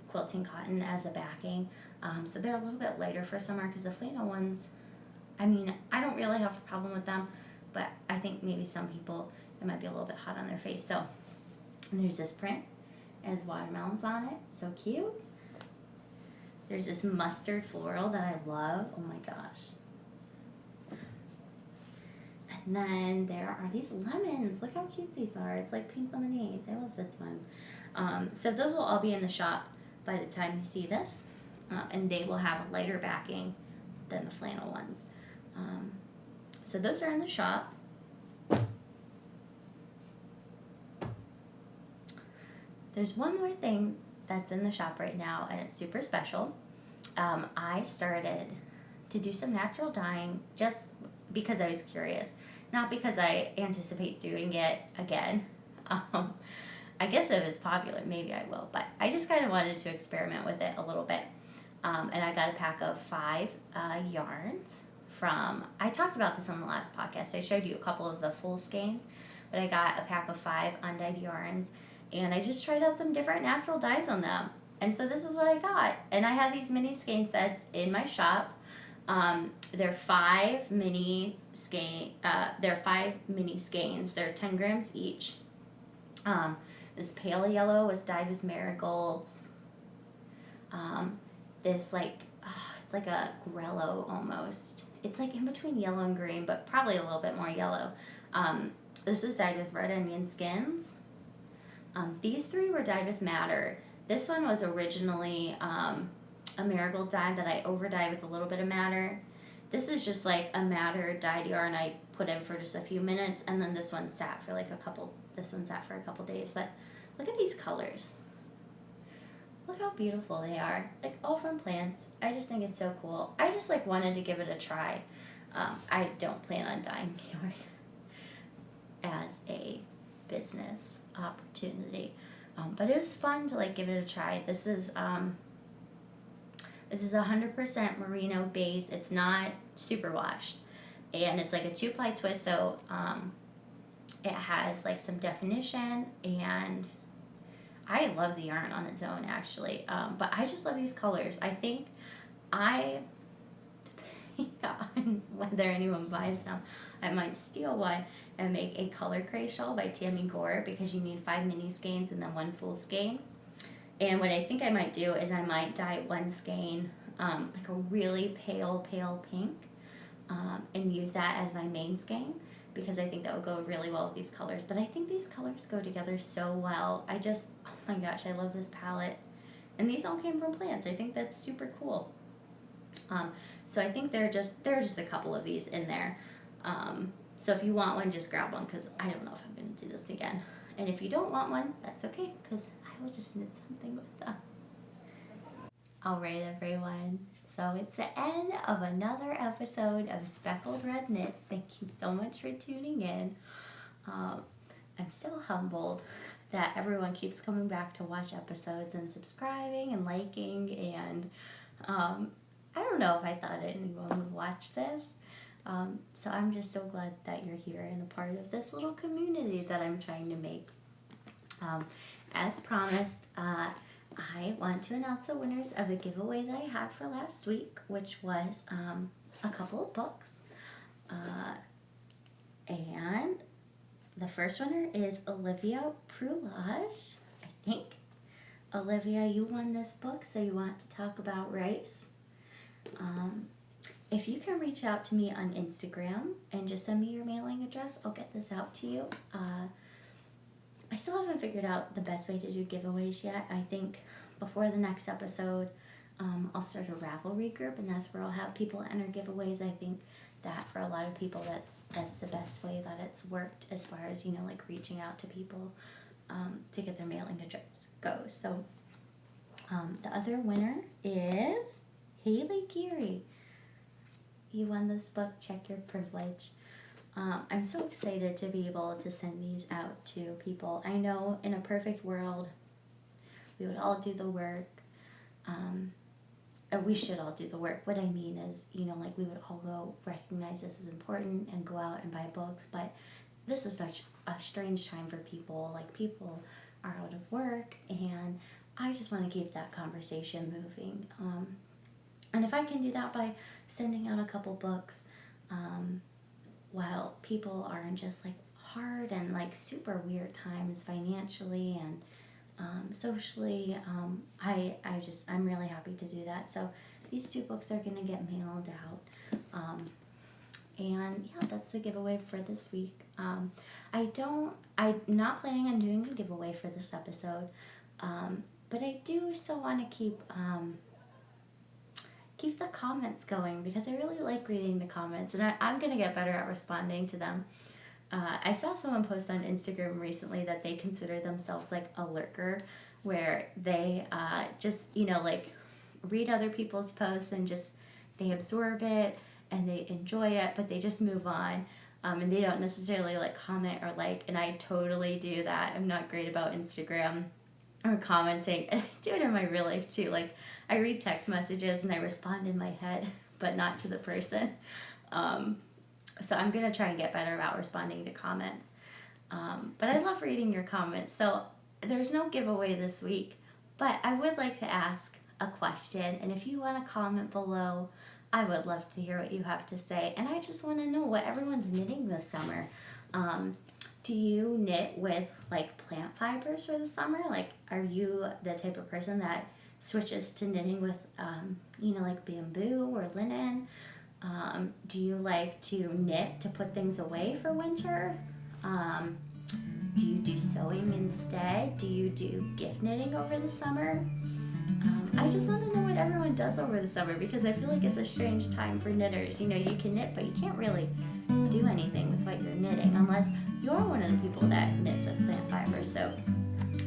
quilting cotton as a backing. So they're a little bit lighter for summer because the flannel ones, I mean, I don't really have a problem with them, but I think maybe some people, it might be a little bit hot on their face. So there's this print. It has watermelons on it. So cute. There's this mustard floral that I love. Oh my gosh. And then there are these lemons. Look how cute these are. It's like pink lemonade. I love this one. So those will all be in the shop by the time you see this. And they will have a lighter backing than the flannel ones. So those are in the shop. There's one more thing that's in the shop right now, and it's super special. I started to do some natural dyeing just because I was curious, not because I anticipate doing it again. I guess if it's popular, maybe I will, but I just kind of wanted to experiment with it a little bit. And I got a pack of 5 yarns from, I talked about this on the last podcast. I showed you a couple of the full skeins, but I got a pack of 5 undyed yarns, and I just tried out some different natural dyes on them. And so this is what I got. And I have these mini skein sets in my shop. They're 5 mini skein, they're 5 mini skeins. They're 10 grams each. This pale yellow was dyed with marigolds. This like, it's like a grello almost. It's like in between yellow and green, but probably a little bit more yellow. This is dyed with red onion skins. These three were dyed with madder. This one was originally a marigold dye that I over dyed with a little bit of madder. This is just like a madder dyed yarn I put in for just a few minutes, and then this one sat for like a couple days. But look at these colors. Look how beautiful they are. Like all from plants. I just think it's so cool. I just like wanted to give it a try. I don't plan on dyeing yarn as a business opportunity. But it was fun to like give it a try. This is 100% merino base. It's not superwashed, and it's like a 2-ply twist, so it has like some definition, and I love the yarn on its own actually. But I just love these colors. I think whether anyone buys them, I might steal one and make a color cray shawl by Tammy Gore, because you need 5 mini skeins and then 1 full skein. And what I think I might do is I might dye 1 skein like a really pale pink, and use that as my main skein, because I think that would go really well with these colors. But I think these colors go together so well. Oh my gosh, I love this palette. And these all came from plants. I think that's super cool. So I think there are just a couple of these in there. So if you want one, just grab one, because I don't know if I'm going to do this again. And if you don't want one, that's okay, because I will just knit something with them. Alright everyone, so it's the end of another episode of Speckled Red Knits. Thank you so much for tuning in. I'm so humbled that everyone keeps coming back to watch episodes and subscribing and liking, and I don't know if I thought anyone would watch this. So I'm just so glad that you're here and a part of this little community that I'm trying to make. As promised, I want to announce the winners of the giveaway that I had for last week, which was a couple of books. And the first winner is Olivia Prulage, I think. Olivia, you won this book, so you want to talk about rice. If you can reach out to me on Instagram and just send me your mailing address, I'll get this out to you. I still haven't figured out the best way to do giveaways yet. I think before the next episode, I'll start a Ravelry group, and that's where I'll have people enter giveaways. I think that for a lot of people, that's the best way that it's worked as far as, like reaching out to people to get their mailing address goes. So the other winner is Haley Geary. You won this book, Check Your Privilege. I'm so excited to be able to send these out to people. I know in a perfect world, we would all do the work. We should all do the work. What I mean is, like we would all go recognize this is important and go out and buy books. But this is such a strange time for people. Like people are out of work, and I just want to keep that conversation moving. And if I can do that by sending out a couple books, while people are in just like hard and like super weird times financially and socially, I'm really happy to do that. So these 2 books are gonna get mailed out. And yeah, that's the giveaway for this week. I'm not planning on doing a giveaway for this episode, but I do still want to keep the comments going, because I really like reading the comments, and I'm going to get better at responding to them. I saw someone post on Instagram recently that they consider themselves like a lurker, where they just, like read other people's posts and just, they absorb it and they enjoy it, but they just move on. And they don't necessarily like comment or like, and I totally do that. I'm not great about Instagram or commenting, and I do it in my real life too. Like I read text messages and I respond in my head, but not to the person. So I'm gonna try and get better about responding to comments. But I love reading your comments. So there's no giveaway this week, but I would like to ask a question, and if you want to comment below, I would love to hear what you have to say. And I just want to know what everyone's knitting this summer. Do you knit with like plant fibers for the summer? Like, are you the type of person that switches to knitting with, like bamboo or linen? Do you like to knit to put things away for winter? Do you do sewing instead? Do you do gift knitting over the summer? I just want to know what everyone does over the summer, because I feel like it's a strange time for knitters. You can knit, but you can't really do anything with what you're knitting unless you're one of the people that knits with plant fibers. So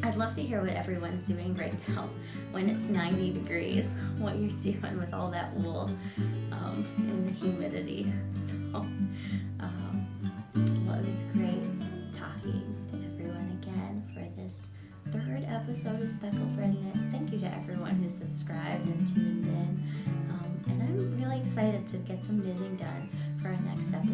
I'd love to hear what everyone's doing right now when it's 90 degrees, what you're doing with all that wool and the humidity. So well, it was great talking to everyone again for this third episode of Speckled Red Knits. Thank you to everyone who subscribed and tuned in. And I'm really excited to get some knitting done for our next episode.